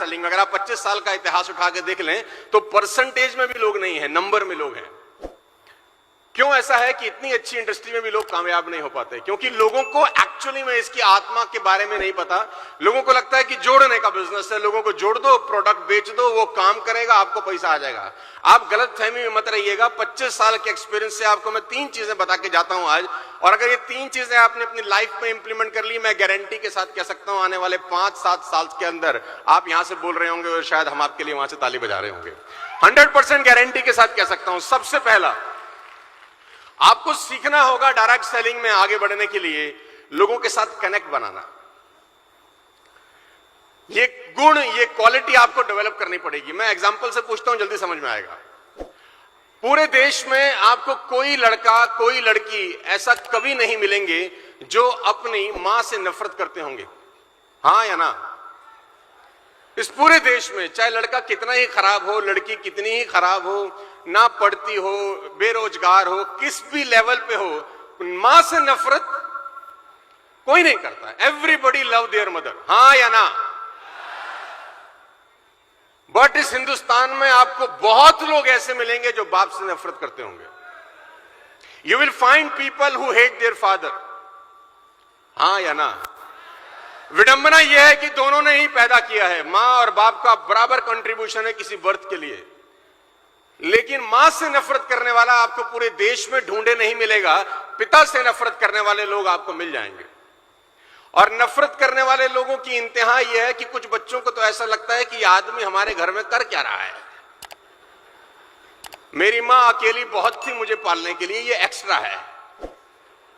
Selling में अगर आप 25 साल का इतिहास उठा के देख लें तो परसेंटेज में भी लोग नहीं है, नंबर में लोग हैं। क्यों ऐसा है कि इतनी अच्छी इंडस्ट्री में भी लोग कामयाब नहीं हो पाते? क्योंकि लोगों को एक्चुअली में इसकी आत्मा के बारे में नहीं पता। लोगों को लगता है कि जोड़ने का बिजनेस है, लोगों को जोड़ दो, प्रोडक्ट बेच दो, वो काम करेगा, आपको पैसा आ जाएगा। आप गलत फहमी में मत रहिएगा। 25 साल के एक्सपीरियंस से आपको मैं 3 चीजें बता के जाता हूं आज, और अगर ये 3 चीजें आपने अपनी लाइफ में इंप्लीमेंट कर ली, मैं गारंटी के साथ कह सकता हूं आने वाले 5-7 साल के अंदर आप यहां से बोल रहे होंगे और शायद हम आपके लिए वहां से ताली बजा रहे होंगे। 100% गारंटी के साथ कह सकता हूं। सबसे पहला आपको सीखना होगा डायरेक्ट सेलिंग में आगे बढ़ने के लिए लोगों के साथ कनेक्ट बनाना। ये गुण, ये क्वालिटी आपको डेवलप करनी पड़ेगी। मैं एग्जांपल से पूछता हूं, जल्दी समझ में आएगा। पूरे देश में आपको कोई लड़का, कोई लड़की ऐसा कभी नहीं मिलेंगे जो अपनी मां से नफरत करते होंगे, हां या ना? इस पूरे देश में चाहे लड़का कितना ही खराब हो, लड़की कितनी ही खराब हो, ना पढ़ती हो, बेरोजगार हो, किस भी लेवल पे हो, मां से नफरत कोई नहीं करता। एवरीबडी लव देयर मदर, हां या ना? बट इस हिंदुस्तान में आपको बहुत लोग ऐसे मिलेंगे जो बाप से नफरत करते होंगे। You will find people who hate their father, हां या ना? विडंबना यह है कि दोनों ने ही पैदा किया है, मां और बाप का बराबर कंट्रीब्यूशन है किसी बर्थ के लिए, लेकिन मां से नफरत करने वाला आपको पूरे देश में ढूंढे नहीं मिलेगा। पिता से नफरत करने वाले लोग आपको मिल जाएंगे। और नफरत करने वाले लोगों की इंतहा यह है कि कुछ बच्चों को तो ऐसा लगता है कि यह आदमी हमारे घर में कर क्या रहा है, मेरी मां अकेली बहुत थी मुझे पालने के लिए, ये एक्स्ट्रा है,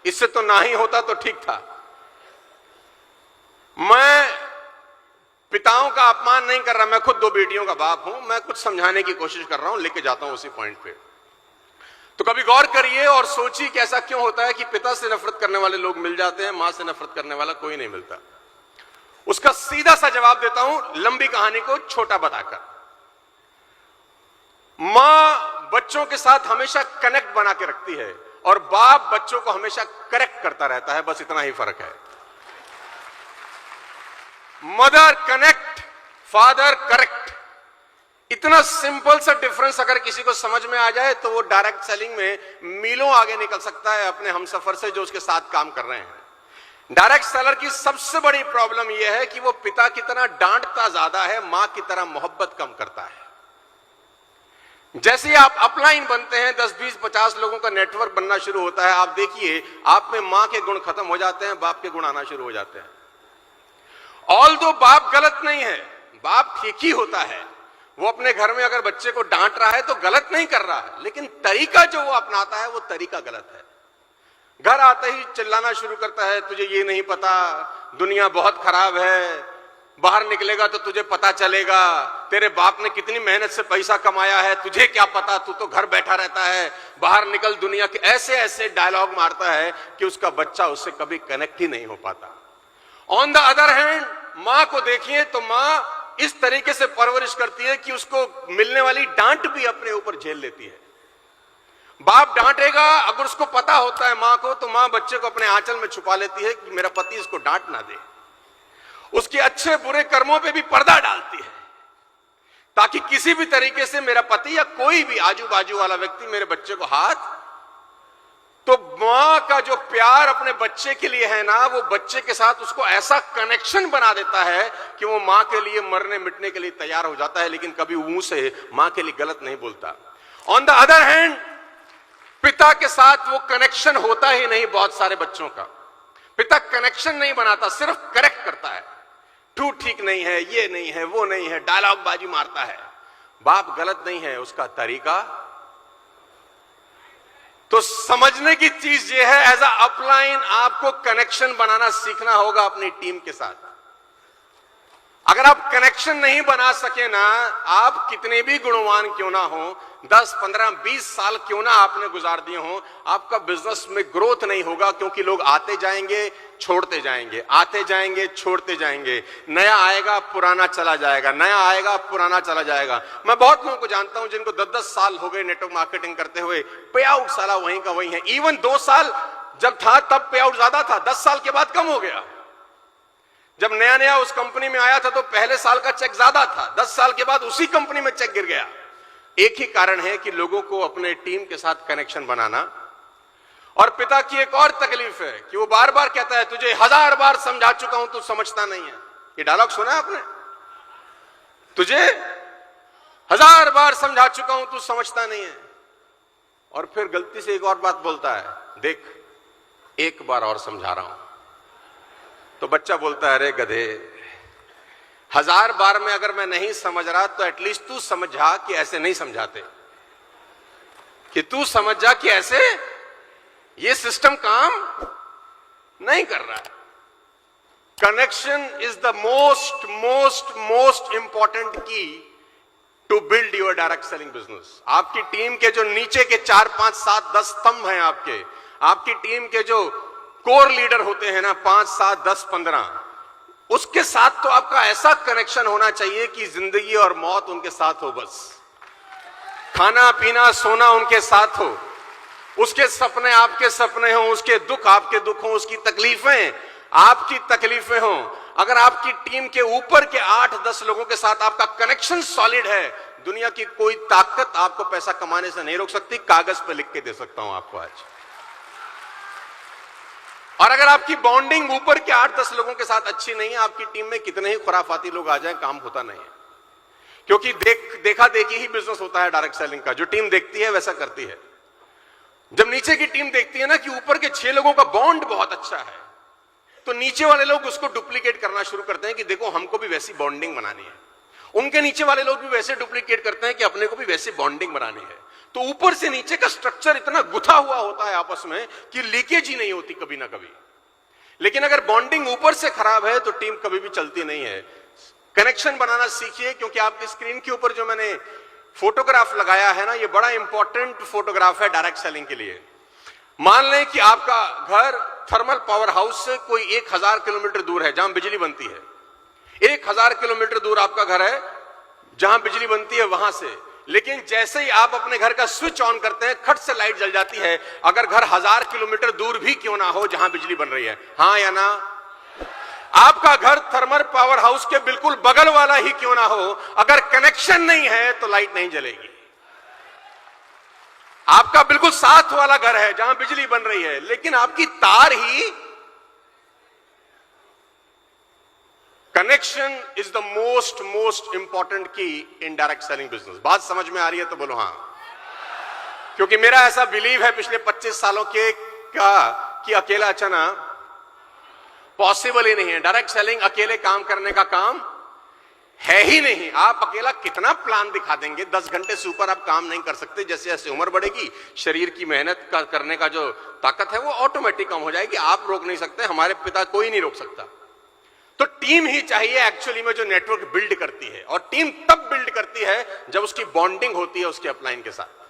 इससे तो ना ही होता तो ठीक था। मैं पिताओं का अपमान नहीं कर रहा, मैं खुद 2 बेटियों का बाप हूं, मैं कुछ समझाने की कोशिश कर रहा हूं, लेके जाता हूं उसी पॉइंट पे। तो कभी गौर करिए और सोचिए कि ऐसा क्यों होता है कि पिता से नफरत करने वाले लोग मिल जाते हैं, मां से नफरत करने वाला कोई नहीं मिलता। उसका सीधा सा जवाब देता हूं लंबी कहानी को छोटा बताकर। मां बच्चों के साथ हमेशा कनेक्ट बना के रखती है और बाप बच्चों को हमेशा करेक्ट करता रहता है, बस इतना ही फर्क है। Mother connect, father correct. इतना सिंपल सा डिफरेंस अगर किसी को समझ में आ जाए तो वो डायरेक्ट सेलिंग में मीलों आगे निकल सकता है अपने हमसफर से जो उसके साथ काम कर रहे हैं। डायरेक्ट सेलर की सबसे बड़ी प्रॉब्लम यह है कि वो पिता की तरह डांटता ज्यादा है, मां की तरह मोहब्बत कम करता है। जैसे ही आप अपलाइन बनते हैं, 10, 20, 50 लोगों का नेटवर्क बनना शुरू होता है, आप देखिए आप में मां के गुण खत्म हो जाते हैं, बाप के गुण आना शुरू हो जाते हैं। ऑल्दो बाप गलत नहीं है, बाप ठीक ही होता है। वो अपने घर में अगर बच्चे को डांट रहा है तो गलत नहीं कर रहा है, लेकिन तरीका जो वो अपनाता है वो तरीका गलत है। घर आते ही चिल्लाना शुरू करता है, तुझे ये नहीं पता, दुनिया बहुत खराब है, बाहर निकलेगा तो तुझे पता चलेगा, तेरे बाप ने कितनी मेहनत से पैसा कमाया है, तुझे क्या पता, तू तो घर बैठा रहता है, बाहर निकल दुनिया के। ऐसे ऐसे डायलॉग मारता है कि उसका बच्चा उससे कभी कनेक्ट ही नहीं हो पाता। ऑन द अदर हैंड मां को देखिए तो मां इस तरीके से परवरिश करती है कि उसको मिलने वाली डांट भी अपने ऊपर झेल लेती है। बाप डांटेगा, अगर उसको पता होता है मां को, तो मां बच्चे को अपने आंचल में छुपा लेती है कि मेरा पति इसको डांट ना दे। उसके अच्छे बुरे कर्मों पे भी पर्दा डालती है ताकि किसी भी तरीके से मेरा पति या कोई भी आजू बाजू वाला व्यक्ति मेरे बच्चे को हाथ। तो मां का जो प्यार अपने बच्चे के लिए है ना, वो बच्चे के साथ उसको ऐसा कनेक्शन बना देता है कि वो मां के लिए मरने मिटने के लिए तैयार हो जाता है, लेकिन कभी मुंह से मां के लिए गलत नहीं बोलता। ऑन द अदर हैंड पिता के साथ वो कनेक्शन होता ही नहीं। बहुत सारे बच्चों का पिता कनेक्शन नहीं बनाता, सिर्फ करेक्ट करता है, तू ठीक नहीं है, ये नहीं है, वो नहीं है, डायलॉग बाजी मारता है। बाप गलत नहीं है, उसका तरीका। तो समझने की चीज ये है, एज अ अपलाइन आपको कनेक्शन बनाना सीखना होगा अपनी टीम के साथ। अगर आप कनेक्शन नहीं बना सके ना, आप कितने भी गुणवान क्यों ना हो, 10, 15, 20 साल क्यों ना आपने गुजार दिए हो, आपका बिजनेस में ग्रोथ नहीं होगा। क्योंकि लोग आते जाएंगे छोड़ते जाएंगे, आते जाएंगे छोड़ते जाएंगे, नया आएगा पुराना चला जाएगा, नया आएगा पुराना चला जाएगा। मैं बहुत लोगों को जानता हूं जिनको 10-10 साल हो गए नेटवर्क मार्केटिंग करते हुए, पे आउट साला वहीं का वहीं है। इवन 2 साल जब था तब पे आउट ज्यादा था, 10 साल के बाद कम हो गया। जब नया नया उस कंपनी में आया था तो पहले साल का चेक ज्यादा था, 10 साल के बाद उसी कंपनी में चेक गिर गया। एक ही कारण है कि लोगों को अपने टीम के साथ कनेक्शन बनाना। और पिता की एक और तकलीफ है कि वो बार बार कहता है, तुझे 1000 बार समझा चुका हूं, तू समझता नहीं है। ये डायलॉग सुना है आपने? तुझे 1000 बार समझा चुका हूं, तू समझता नहीं है। और फिर गलती से एक और बात बोलता है, देख एक बार और समझा रहा हूं। तो बच्चा बोलता है, अरे गधे, 1000 बार में अगर मैं नहीं समझ रहा तो एटलीस्ट तू समझा कि ऐसे नहीं समझाते, कि तू समझ जा कि ऐसे ये सिस्टम काम नहीं कर रहा है। Connection is the most most most important key to build your direct selling business. आपकी टीम के जो नीचे के 4, 5, 7, 10 स्तंभ हैं आपकी टीम के जो कोर लीडर होते हैं ना, 5, 7, 10, 15, उसके साथ तो आपका ऐसा कनेक्शन होना चाहिए कि जिंदगी और मौत उनके साथ हो, बस खाना पीना सोना उनके साथ हो, उसके सपने आपके सपने हों, उसके दुख आपके दुख हों, उसकी तकलीफें आपकी तकलीफें हों। अगर आपकी टीम के ऊपर के 8-10 लोगों के साथ आपका कनेक्शन सॉलिड है, दुनिया की कोई ताकत आपको पैसा कमाने से नहीं रोक सकती। कागज पे लिख के दे सकता हूं आपको आज। और अगर आपकी बॉन्डिंग ऊपर के 8-10 लोगों के साथ अच्छी नहीं है, आपकी टीम में कितने ही खुराफाती लोग आ जाएं, काम होता नहीं है। क्योंकि देखा देखी ही बिजनेस होता है डायरेक्ट सेलिंग का। जो टीम देखती है वैसा करती है। जब नीचे की टीम देखती है ना कि ऊपर के 6 लोगों का बॉन्ड बहुत अच्छा है, तो नीचे वाले लोग उसको डुप्लीकेट करना शुरू करते हैं कि देखो हमको भी वैसी बॉन्डिंग बनानी है। उनके नीचे वाले लोग भी वैसे डुप्लीकेट करते हैं कि अपने को भी वैसी बॉन्डिंग बनानी है। तो ऊपर से नीचे का स्ट्रक्चर इतना गुथा हुआ होता है आपस में कि लीकेज ही नहीं होती कभी ना कभी। लेकिन अगर बॉन्डिंग ऊपर से खराब है तो टीम कभी भी चलती नहीं है। कनेक्शन बनाना सीखिए, क्योंकि आपकी स्क्रीन के ऊपर जो मैंने फोटोग्राफ लगाया है ना, ये बड़ा इंपॉर्टेंट फोटोग्राफ है डायरेक्ट सेलिंग के लिए। मान लें कि आपका घर थर्मल पावर हाउस से कोई 1000 किलोमीटर दूर है जहां बिजली बनती है। 1000 किलोमीटर दूर आपका घर है जहां बिजली बनती है वहां से। लेकिन जैसे ही आप अपने घर का स्विच ऑन करते हैं, खट से लाइट जल जाती है, अगर घर 1000 किलोमीटर दूर भी क्यों ना हो जहां बिजली बन रही है। हां या ना? आपका घर थर्मल पावर हाउस के बिल्कुल बगल वाला ही क्यों ना हो, अगर कनेक्शन नहीं है तो लाइट नहीं जलेगी। आपका बिल्कुल साथ वाला घर है जहां बिजली बन रही है, लेकिन आपकी तार ही। Connection is the most most important key in direct selling business. बात समझ में आ रही है तो बोलो हां। क्योंकि मेरा ऐसा बिलीव है पिछले 25 सालों के कि अकेला चना पॉसिबल ही नहीं है। डायरेक्ट सेलिंग अकेले काम करने का काम है ही नहीं। आप अकेला कितना प्लान दिखा देंगे, 10 घंटे से ऊपर आप काम नहीं कर सकते। जैसे जैसे उम्र बढ़ेगी, शरीर की मेहनत करने का जो ताकत है वो ऑटोमेटिक कम हो जाएगी। आप रोक नहीं सकते, हमारे पिता कोई नहीं रोक सकता। तो टीम ही चाहिए एक्चुअली में जो नेटवर्क बिल्ड करती है। और टीम तब बिल्ड करती है जब उसकी बॉन्डिंग होती है उसके अपलाइन के साथ।